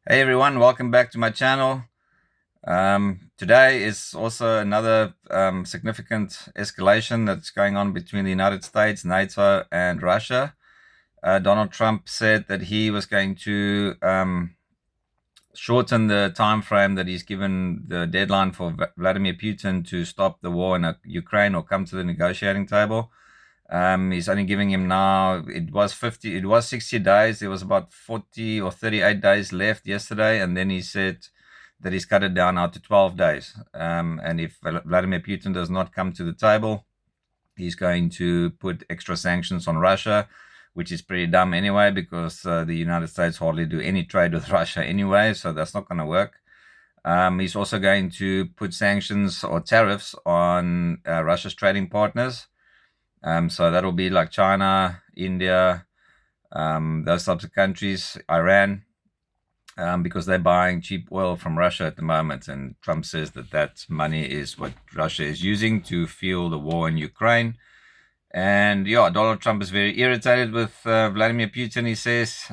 Hey everyone, welcome back to my channel. Today is also another significant escalation that's going on between the United States, NATO, and Russia. Donald Trump said that he was going to shorten the time frame that he's given the deadline for Vladimir Putin to stop the war in Ukraine or come to the negotiating table. He's only giving him now, it was 60 days. There was about 40 or 38 days left yesterday. And then he said that he's cut it down now to 12 days. And if Vladimir Putin does not come to the table, he's going to put extra sanctions on Russia, which is pretty dumb anyway, because the United States hardly do any trade with Russia anyway. So that's not going to work. He's also going to put sanctions or tariffs on Russia's trading partners. So that'll be like China, India, those types of countries, Iran, because they're buying cheap oil from Russia at the moment. And Trump says that that money is what Russia is using to fuel the war in Ukraine. And yeah, Donald Trump is very irritated with Vladimir Putin, he says.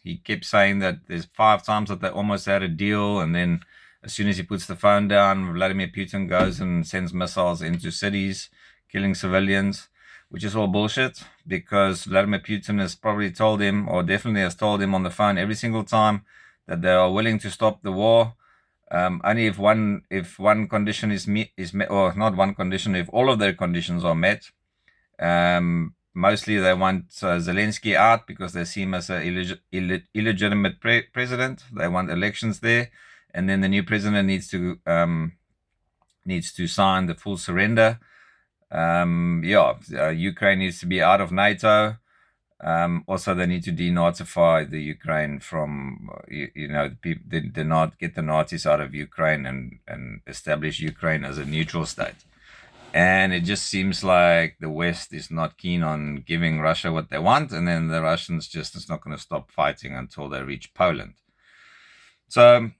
He kept saying that there's 5 times that they almost had a deal. And then as soon as he puts the phone down, Vladimir Putin goes and sends missiles into cities, killing civilians, which is all bullshit, because Vladimir Putin has probably told him, or definitely has told him on the phone every single time, that they are willing to stop the war. Only if one condition is met, or not one condition, if all of their conditions are met. Mostly they want Zelensky out because they see him as an illegitimate president. They want elections there, and then the new president needs to sign the full surrender. Ukraine needs to be out of NATO. Also, they need to denazify the Ukraine from, not get the Nazis out of Ukraine and establish Ukraine as a neutral state. And it just seems like the West is not keen on giving Russia what they want, and then the Russians just is not going to stop fighting until they reach Poland. So,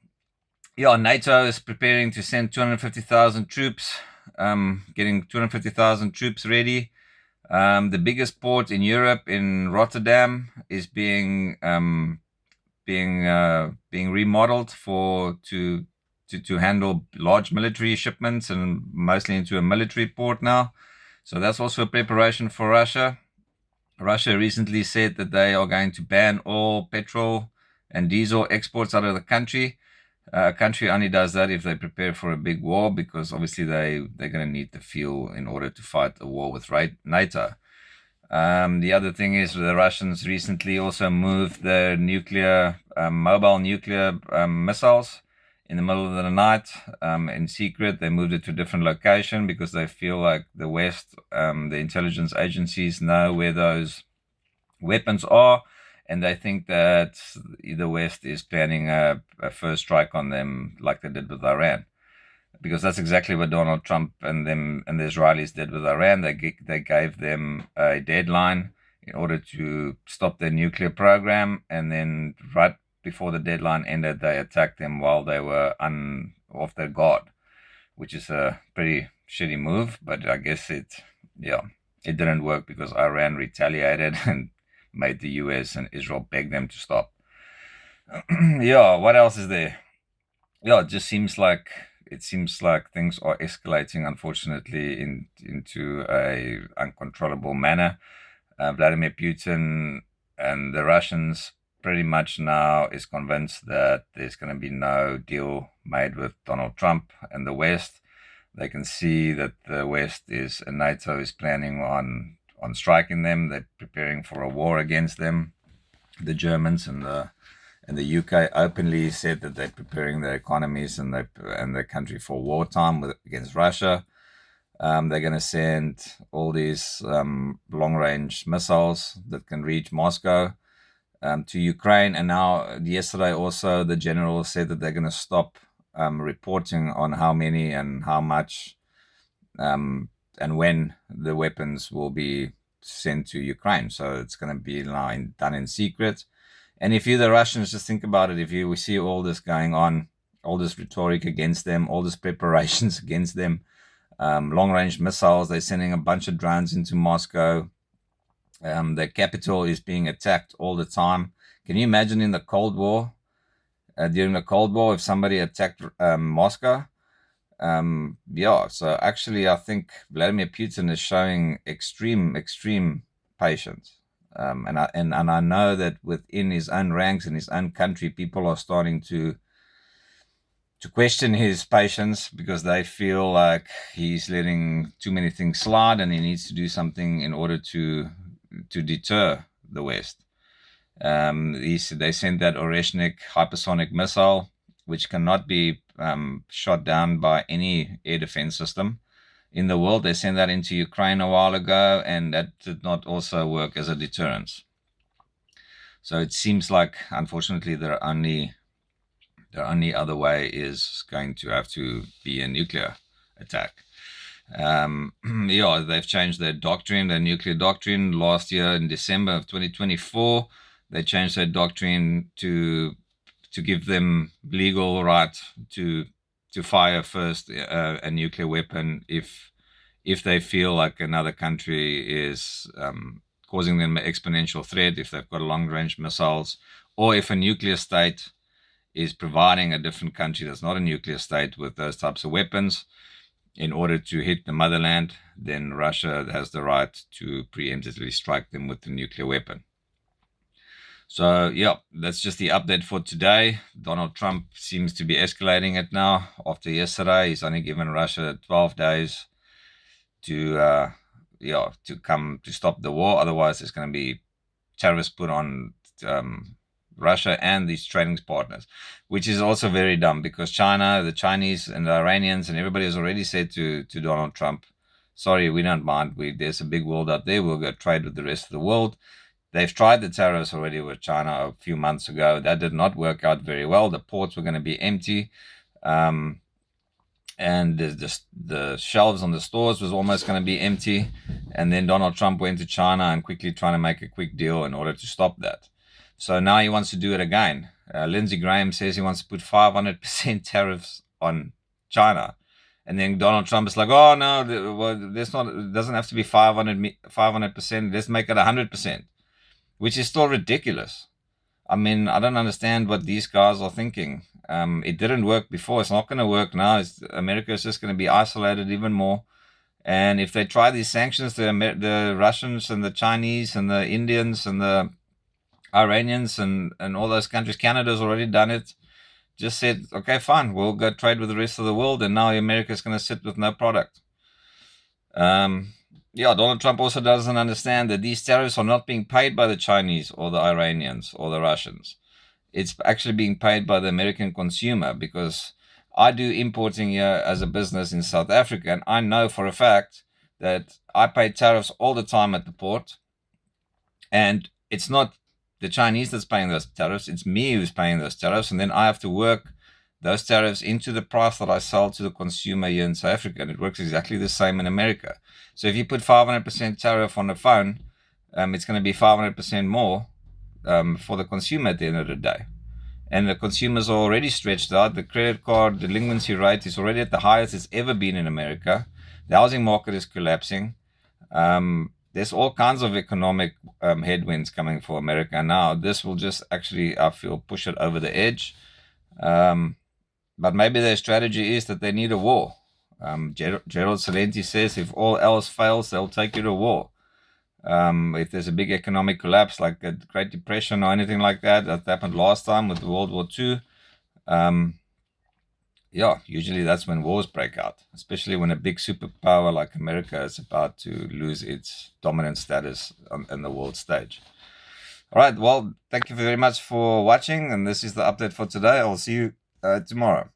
yeah, NATO is preparing to send 250,000 troops, getting 250,000 troops ready. The biggest port in Europe, in Rotterdam, is being remodeled to handle large military shipments, and mostly into a military port now. So that's also a preparation for Russia. Russia recently said that they are going to ban all petrol and diesel exports out of the country. A country only does that if they prepare for a big war, because obviously they're going to need the fuel in order to fight a war with NATO. The other thing is the Russians recently also moved their mobile nuclear missiles in the middle of the night, in secret. They moved it to a different location because they feel like the West, the intelligence agencies know where those weapons are, and they think that the West is planning a first strike on them like they did with Iran. Because that's exactly what Donald Trump and the Israelis did with Iran. They gave them a deadline in order to stop their nuclear program, and then right before the deadline ended, they attacked them while they were off their guard, which is a pretty shitty move. But I guess it didn't work because Iran retaliated and made the US and Israel beg them to stop. Yeah, what else is there? Yeah, it just seems like things are escalating, unfortunately, into a uncontrollable manner. Vladimir Putin and the Russians pretty much now is convinced that there's going to be no deal made with Donald Trump and the West. They can see that the West and NATO is planning on striking them. They're preparing for a war against them. The Germans and the UK openly said that they're preparing their economies and their country for wartime against Russia. They're going to send all these long-range missiles that can reach Moscow to Ukraine. And now, yesterday also, the general said that they're going to stop reporting on how many and how much and when the weapons will be sent to Ukraine. So it's going to be done in secret. And if you're the Russians, just think about it. We see all this going on, all this rhetoric against them, all this preparations against them, long-range missiles, they're sending a bunch of drones into Moscow. The capital is being attacked all the time. Can you imagine in the Cold War during the Cold War if somebody attacked Moscow. So actually I think Vladimir Putin is showing extreme patience. And I know that within his own ranks in his own country, people are starting to question his patience because they feel like he's letting too many things slide and he needs to do something in order to deter the West. They sent that Oreshnik hypersonic missile, which cannot be shot down by any air defense system in the world. They sent that into Ukraine a while ago, and that did not also work as a deterrence. So it seems like, unfortunately, the only other way is going to have to be a nuclear attack. They've changed their doctrine, their nuclear doctrine. Last year in December of 2024, they changed their doctrine to give them legal right to fire first a nuclear weapon if they feel like another country is causing them an exponential threat, if they've got long-range missiles, or if a nuclear state is providing a different country that's not a nuclear state with those types of weapons in order to hit the motherland, then Russia has the right to preemptively strike them with the nuclear weapon. So, that's just the update for today. Donald Trump seems to be escalating it now. After yesterday, he's only given Russia 12 days to stop the war. Otherwise, there's going to be tariffs put on Russia and these trading partners, which is also very dumb because China, the Chinese, and the Iranians, and everybody has already said to Donald Trump, sorry, we don't mind. There's a big world out there. We'll go trade with the rest of the world. They've tried the tariffs already with China a few months ago. That did not work out very well. The ports were going to be empty. And the shelves on the stores was almost going to be empty. And then Donald Trump went to China and quickly trying to make a quick deal in order to stop that. So now he wants to do it again. Lindsey Graham says he wants to put 500% tariffs on China. And then Donald Trump is like, oh, no, it doesn't have to be 500%. Let's make it 100%, which is still ridiculous. I mean, I don't understand what these guys are thinking. It didn't work before. It's not going to work now. America is just going to be isolated even more. And if they try these sanctions, the Russians and the Chinese and the Indians and the Iranians and all those countries, Canada's already done it, just said, okay, fine, we'll go trade with the rest of the world. And now America is going to sit with no product. Donald Trump also doesn't understand that these tariffs are not being paid by the Chinese or the Iranians or the Russians. It's actually being paid by the American consumer, because I do importing here as a business in South Africa, and I know for a fact that I pay tariffs all the time at the port, and it's not the Chinese that's paying those tariffs, it's me who's paying those tariffs, and then I have to work those tariffs into the price that I sell to the consumer here in South Africa, and it works exactly the same in America. So if you put 500% tariff on the phone, it's going to be 500% more for the consumer at the end of the day. And the consumers are already stretched out. The credit card delinquency rate is already at the highest it's ever been in America. The housing market is collapsing. There's all kinds of economic headwinds coming for America now. This will just actually, I feel, push it over the edge. But maybe their strategy is that they need a war. Gerald Celente says if all else fails, they'll take you to war. If there's a big economic collapse like the Great Depression or anything like that happened last time with World War II, usually that's when wars break out, especially when a big superpower like America is about to lose its dominant status on the world stage. All right, well, thank you very much for watching, and this is the update for today. I'll see you tomorrow.